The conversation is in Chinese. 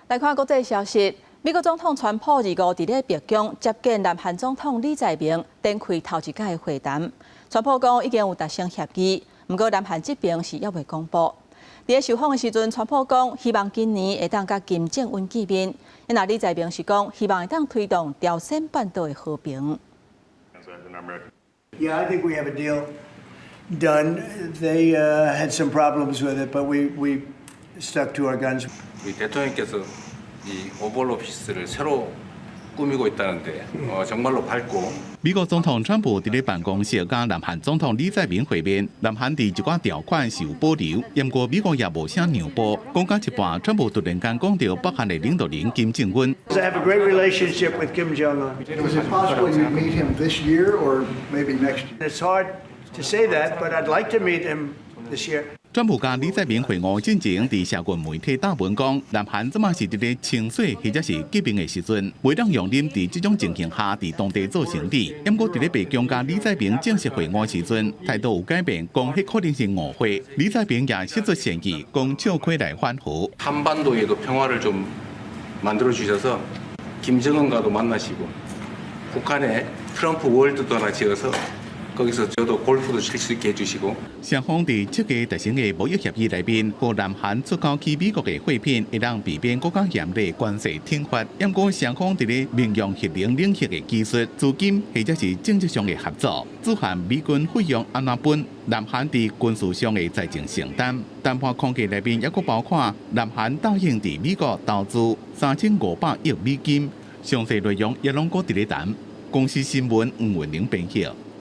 来看国际消息，美国总统川普25日在白宫接见南韩总统李在明，展开头一届的会谈。川普讲已经有达成协议，不过南韩这边是还未公布。在受访的时阵，川普讲希望今年会当甲金正恩见面。那李在明是讲希望会当推动朝鲜半岛的和平。Yeah, I think we have a deal done. They had some problems with it, but we stuck to our guns. 우리 대통령께서 이 오벌 오피스를 새로 꾸미고 있다는데 정말로 밝고. 美国总统川普伫办公室甲南韩总统李在明会面，南韩伫一寡条款是有保留，不过美国也无啥让步。讲到一半，川普突然间讲到北韩的领导人金正恩。I have a great relationship with Kim Jong Un. Was it possible you meet him this year or maybe next year? It's hard to say that, but I'd like to meet him this year. 川普甲李在明会晤进前，伫社群媒体答问讲，南韩即马是伫咧清水或者是革命的时阵，袂当容忍伫这种情形下伫当地做生意。不过伫咧白宫甲李在明正式会晤时阵，态度有改变，讲迄可能是误会。李在明也释出善意，讲笑开来欢呼。 한반도에도 평화를 좀 만들어 주셔서 김정은과도 만나시고 북한에 트럼프 월드도 하나 지어서 거기서 저도 골프도 칠 수 있게 해주시고. 双方伫这个特殊的贸易协议内面，和南韩出口去美国的货品，会让避免更加严厉关税天发。不过双方伫咧民用核能领域的技术、资金或者是政治上的合作，只限美军费用安怎分，南韩伫军事上的财政承担。谈判框架内面也佫包括南韩答应伫美国投资3500亿美金，详细内容也拢搁伫咧谈。公司新闻黄文玲编辑。